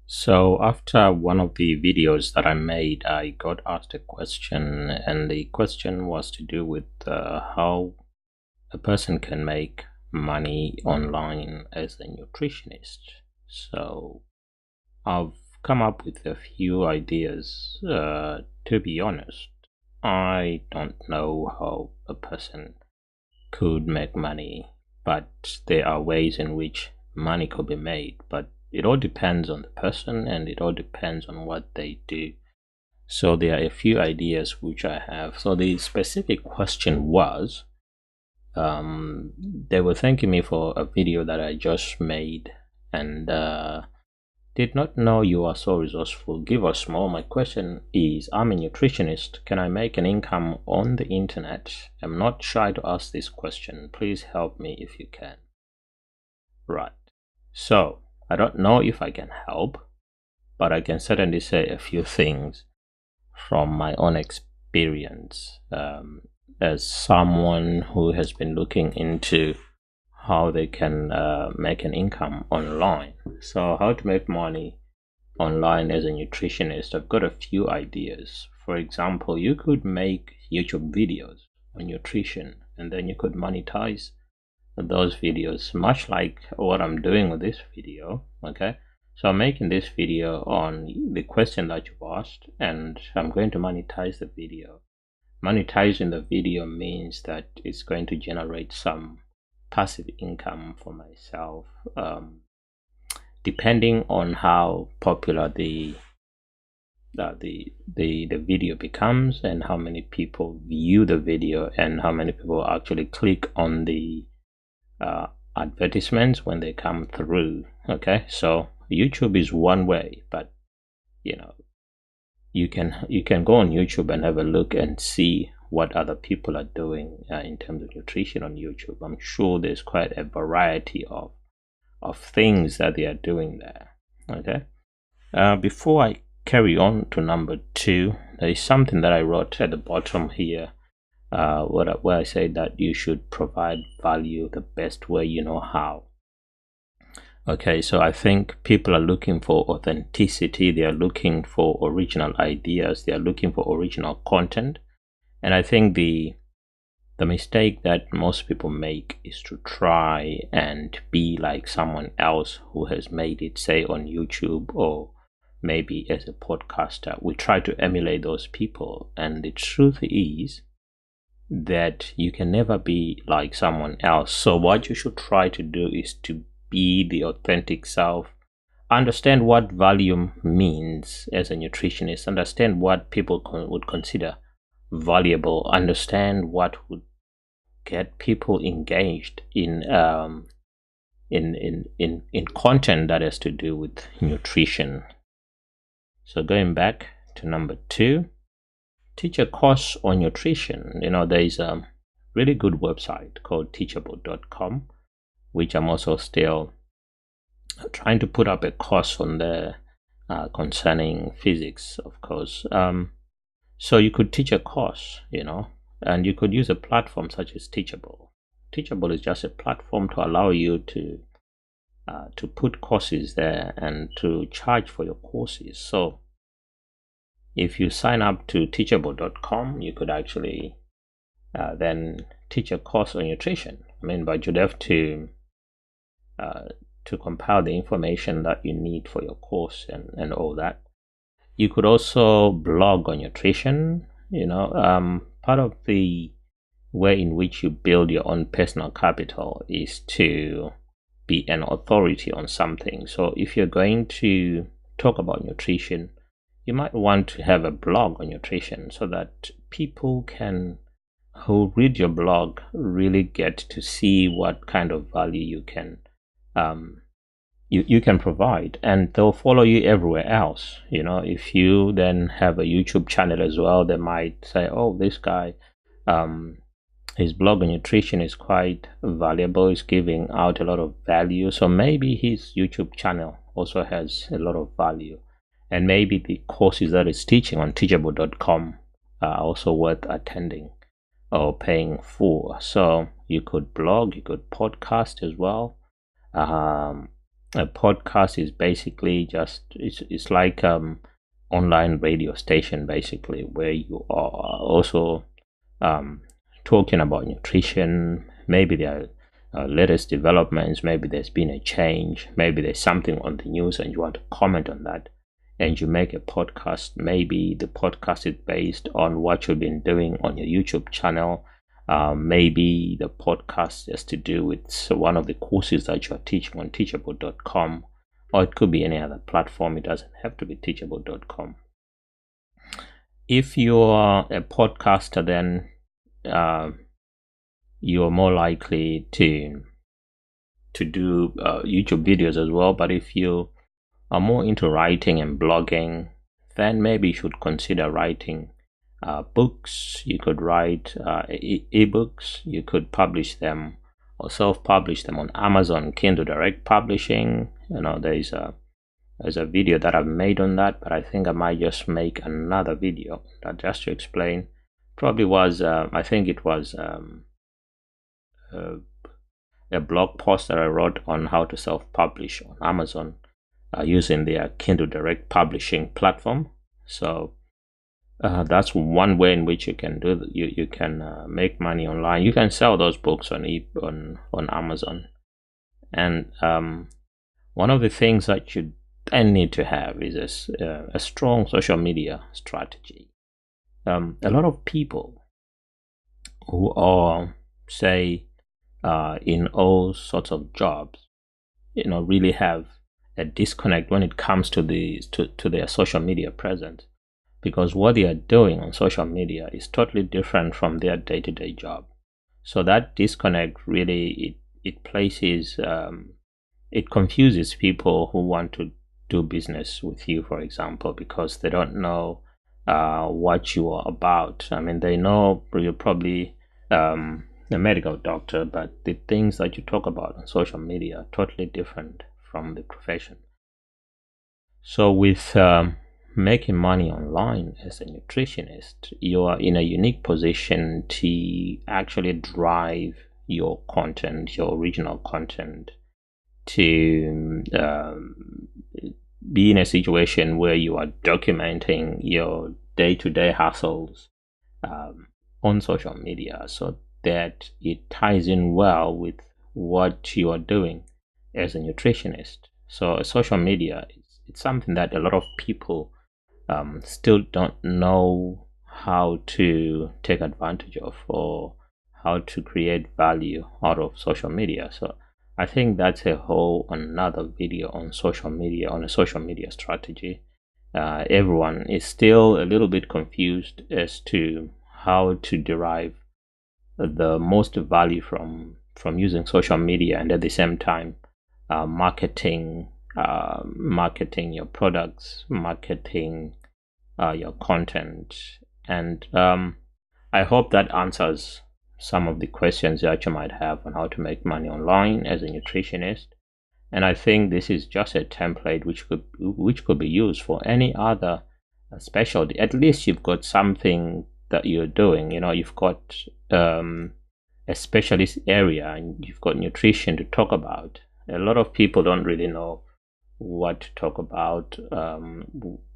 So after one of the videos that I made, I got asked a question, and the question was to do with how a person can make money online as a nutritionist. So I've come up with a few ideas. To be honest, I don't know how a person could make money, but there are ways in which money could be made. But it all depends on the person and it all depends on what they do. So there are a few ideas which I have. So the specific question was, they were thanking me for a video that I just made, and did not know you are so resourceful. Give us more. My question is, I'm a nutritionist. Can I make an income on the internet? I'm not shy to ask this question. Please help me if you can. Right. So, I don't know if I can help, but I can certainly say a few things from my own experience, as someone who has been looking into how they can make an income online. So how to make money online as a nutritionist, I've got a few ideas. For example, you could make YouTube videos on nutrition and then you could monetize those videos, much like what I'm doing with this video. Okay, so I'm making this video on the question that you've asked, and I'm going to monetize the video. Monetizing the video means that it's going to generate some passive income for myself, depending on how popular the video becomes and how many people view the video and how many people actually click on the advertisements when they come through. Okay, so YouTube is one way, but you can go on YouTube and have a look and see what other people are doing in terms of nutrition on YouTube. I'm sure there's quite a variety of things that they are doing there. Okay, before I carry on to number 2, there is something that I wrote at the bottom here, where I say that you should provide value the best way you know how. Okay, so I think people are looking for authenticity, they are looking for original ideas, they are looking for original content. And I think the mistake that most people make is to try and be like someone else who has made it, say on YouTube or maybe as a podcaster. We try to emulate those people, and the truth is that you can never be like someone else. So what you should try to do is to be the authentic self. Understand what value means as a nutritionist. Understand what people would consider valuable. Understand what would get people engaged in content that has to do with nutrition. So going back to number 2, teach a course on nutrition. There is a really good website called teachable.com, which I'm also still trying to put up a course on there concerning physics, of course. So you could teach a course, and you could use a platform such as Teachable. Teachable is just a platform to allow you to put courses there and to charge for your courses. So if you sign up to teachable.com, you could actually then teach a course on nutrition. But you'd have to compile the information that you need for your course and all that. You could also blog on nutrition. Part of the way in which you build your own personal capital is to be an authority on something. So if you're going to talk about nutrition, you might want to have a blog on nutrition so that people who read your blog really get to see what kind of value you can you can provide, and they'll follow you everywhere else. If you then have a YouTube channel as well, they might say, oh, this guy, his blog on nutrition is quite valuable, is giving out a lot of value, so maybe his YouTube channel also has a lot of value, and maybe the courses that he's teaching on teachable.com are also worth attending or paying for. So you could blog, you could podcast as well. A podcast is basically just it's like online radio station basically, where you are also um, talking about nutrition. Maybe there are latest developments, maybe there's been a change, maybe there's something on the news and you want to comment on that, and you make a podcast. Maybe the podcast is based on what you've been doing on your YouTube channel. Maybe the podcast has to do with one of the courses that you're teaching on teachable.com, or it could be any other platform. It doesn't have to be teachable.com. If you're a podcaster, then you're more likely to do YouTube videos as well. But if you are more into writing and blogging, then maybe you should consider writing books. You could write ebooks. You could publish them or self-publish them on Amazon Kindle Direct Publishing. There's a video that I've made on that, but I think I might just make another video that just to explain. Probably was I think it was a blog post that I wrote on how to self-publish on Amazon using their Kindle Direct Publishing platform. So that's one way in which you can do that. You can make money online. You can sell those books on Amazon. And one of the things that you then need to have is a strong social media strategy. A lot of people who are, say, in all sorts of jobs, really have a disconnect when it comes to their social media presence, because what they are doing on social media is totally different from their day-to-day job. So that disconnect really it places it confuses people who want to do business with you, for example, because they don't know what you are about. I mean, they know you're probably a medical doctor, but the things that you talk about on social media are totally different from the profession. So with making money online as a nutritionist, you are in a unique position to actually drive your content, your original content, to be in a situation where you are documenting your day-to-day hustles on social media, so that it ties in well with what you are doing as a nutritionist. So social media, it's something that a lot of people still don't know how to take advantage of, or how to create value out of social media. So I think that's a whole another video on social media, on a social media strategy. Everyone is still a little bit confused as to how to derive the most value from using social media, and at the same time marketing your products, marketing your content. And I hope that answers some of the questions that you might have on how to make money online as a nutritionist. And I think this is just a template which could be used for any other specialty. At least you've got something that you're doing. You've got a specialist area, and you've got nutrition to talk about. A lot of people don't really know what to talk about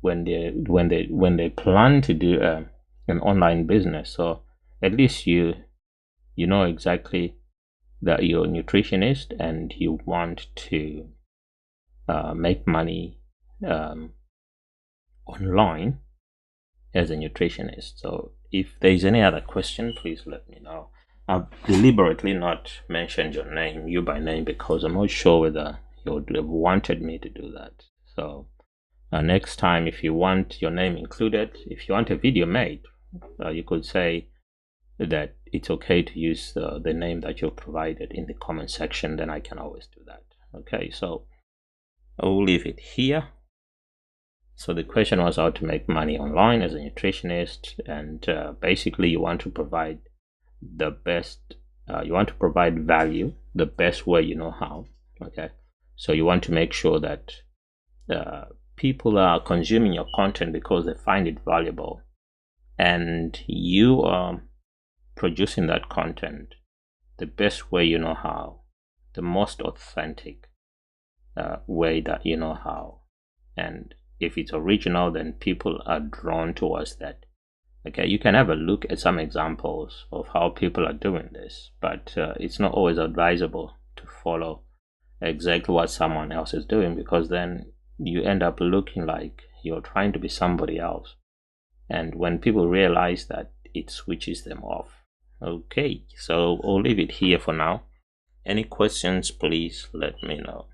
when they plan to do an online business. So at least you know exactly that you're a nutritionist and you want to make money online as a nutritionist. So if there's any other question, please let me know. I've deliberately not mentioned you by name, because I'm not sure whether you would have wanted me to do that. So next time, if you want your name included, if you want a video made, you could say that it's okay to use the name that you provided in the comment section. Then I can always do that. Okay, so I'll leave it here. So the question was how to make money online as a nutritionist, and basically you want to provide the best, you want to provide value the best way you know how. Okay, so you want to make sure that people are consuming your content because they find it valuable, and you are producing that content the best way you know how, the most authentic way that you know how. And if it's original, then people are drawn towards that. Okay, you can have a look at some examples of how people are doing this, but it's not always advisable to follow exactly what someone else is doing, because then you end up looking like you're trying to be somebody else. And when people realize that, it switches them off. Okay, so I'll leave it here for now. Any questions, please let me know.